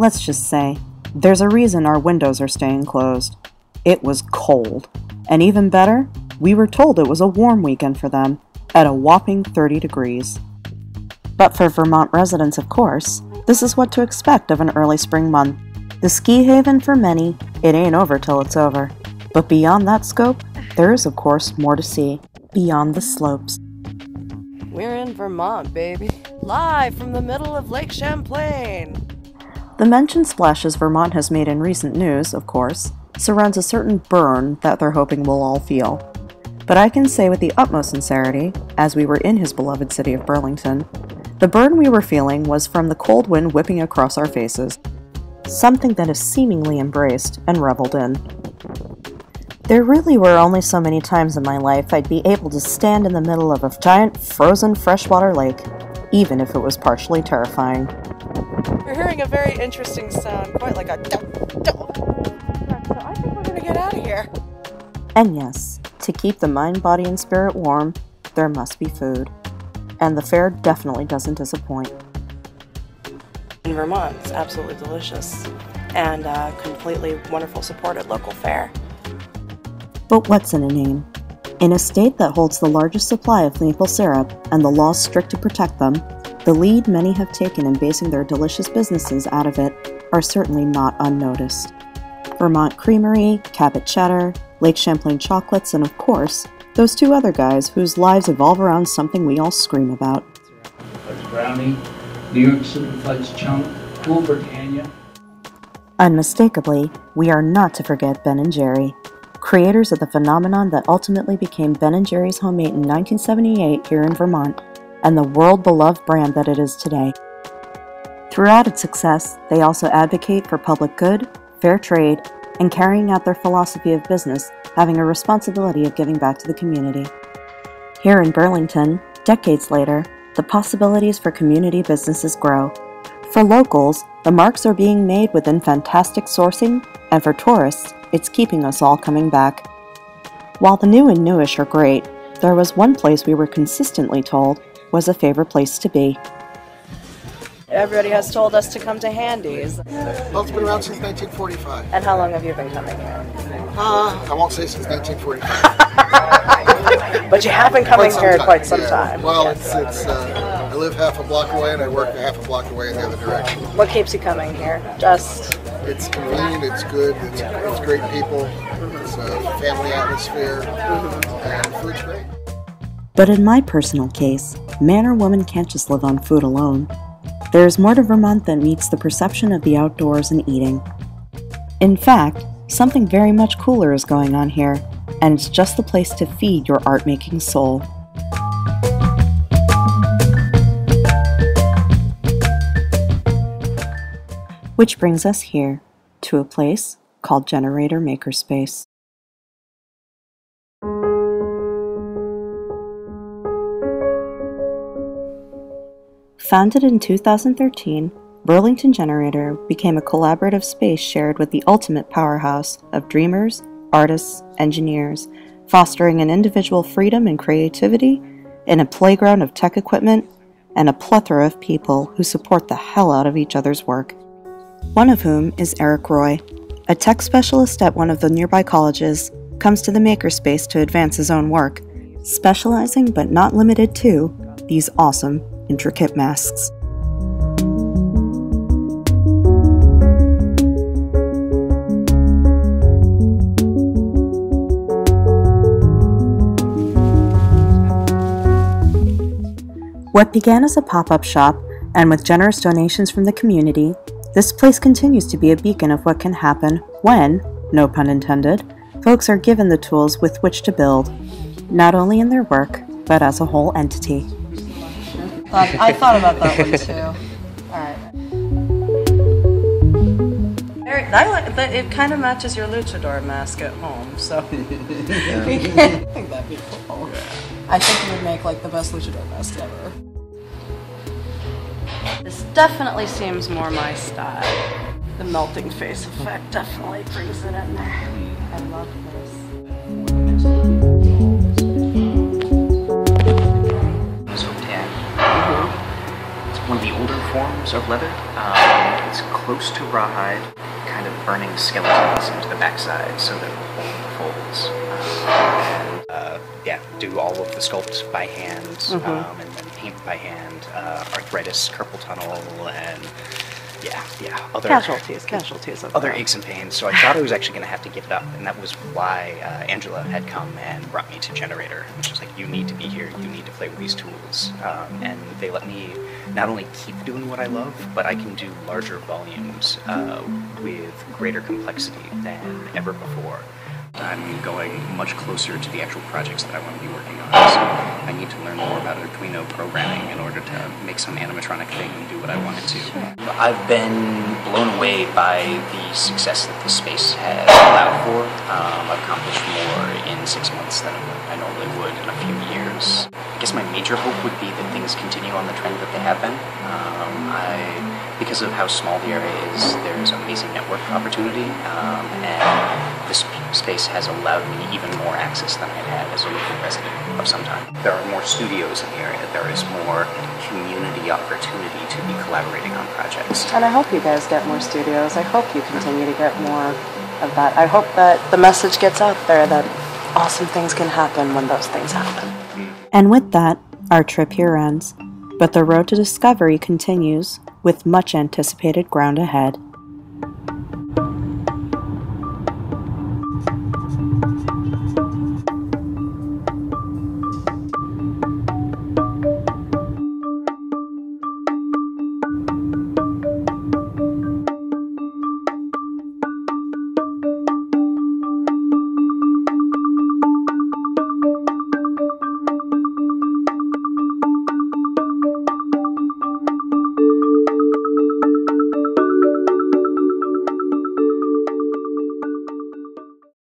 Let's just say, there's a reason our windows are staying closed. It was cold. And even better, we were told it was a warm weekend for them, at a whopping 30 degrees. But for Vermont residents, of course, this is what to expect of an early spring month. The ski haven for many, it ain't over till it's over. But beyond that scope, there is of course more to see, beyond the slopes. We're in Vermont, baby. Live from the middle of Lake Champlain. The mentioned splashes Vermont has made in recent news, of course, surrounds a certain burn that they're hoping we'll all feel. But I can say with the utmost sincerity, as we were in his beloved city of Burlington, the burn we were feeling was from the cold wind whipping across our faces, something that is seemingly embraced and reveled in. There really were only so many times in my life I'd be able to stand in the middle of a giant frozen freshwater lake, even if it was partially terrifying. We're hearing a very interesting sound, quite like a dum-dum. So I think we're gonna get out of here. And yes, to keep the mind, body, and spirit warm, there must be food. And the fare definitely doesn't disappoint. In Vermont, it's absolutely delicious and completely wonderful supported local fare. But what's in a name? In a state that holds the largest supply of maple syrup and the laws strict to protect them, the lead many have taken in basing their delicious businesses out of it are certainly not unnoticed. Vermont Creamery, Cabot Cheddar, Lake Champlain Chocolates, and of course, those two other guys whose lives evolve around something we all scream about. Fudge brownie, New York City fudge chunk, Cool Britannia. Unmistakably, we are not to forget Ben & Jerry, creators of the phenomenon that ultimately became Ben & Jerry's homemade in 1978 here in Vermont, and the world-beloved brand that it is today. Throughout its success, they also advocate for public good, fair trade, and carrying out their philosophy of business, having a responsibility of giving back to the community. Here in Burlington, decades later, the possibilities for community businesses grow. For locals, the marks are being made within fantastic sourcing, and for tourists, it's keeping us all coming back. While the new and newish are great, there was one place we were consistently told was a favorite place to be. Everybody has told us to come to Handy's. Well, it's been around since 1945. And how long have you been coming here? I won't say since 1945. But you have been coming here quite some time. Well, it's I live half a block away and I work half a block away in the other direction. What keeps you coming here? Just... It's convenient, it's good, it's great people, it's a family atmosphere, and food's great. But in my personal case, man or woman can't just live on food alone. There is more to Vermont than meets the perception of the outdoors and eating. In fact, something very much cooler is going on here, and it's just the place to feed your art-making soul. Which brings us here, to a place called Generator Makerspace. Founded in 2013, Burlington Generator became a collaborative space shared with the ultimate powerhouse of dreamers, artists, engineers, fostering an individual freedom and creativity in a playground of tech equipment and a plethora of people who support the hell out of each other's work. One of whom is Eric Roy, a tech specialist at one of the nearby colleges, comes to the makerspace to advance his own work, specializing but not limited to these awesome, intricate masks. What began as a pop-up shop, and with generous donations from the community, this place continues to be a beacon of what can happen when, no pun intended, folks are given the tools with which to build, not only in their work, but as a whole entity. I thought about that one too. Alright. It kind of matches your luchador mask at home, so I think that'd be cool. I think it would make like the best luchador mask ever. This definitely seems more my style. The melting face effect definitely brings it in there. I love this. It's one of the older forms of leather. it's close to rawhide, kind of burning skeletons into the backside so that it folds. Yeah, do all of the sculpt by hand, and then paint by hand, arthritis, carpal tunnel, and other casualties of other that. aches and pains. So I thought I was actually going to have to give it up, and that was why Angela had come and brought me to Generator, which was like, you need to be here, you need to play with these tools, and they let me not only keep doing what I love, but I can do larger volumes with greater complexity than ever before. I'm going much closer to the actual projects that I want to be working on, so I need to learn more about Arduino programming in order to make some animatronic thing and do what I want it to. I've been blown away by the success that this space has allowed for. I've accomplished more in 6 months than I normally would in a few years. I guess my major hope would be that things continue on the trend that they have been. Because of how small the area is, there's amazing network opportunity, and this space has allowed me even more access than I'd had as a local resident of some time. There are more studios in the area, there is more community opportunity to be collaborating on projects. And I hope you guys get more studios. I hope you continue to get more of that. I hope that the message gets out there that awesome things can happen when those things happen. And with that, our trip here ends. But the road to discovery continues, with much anticipated ground ahead.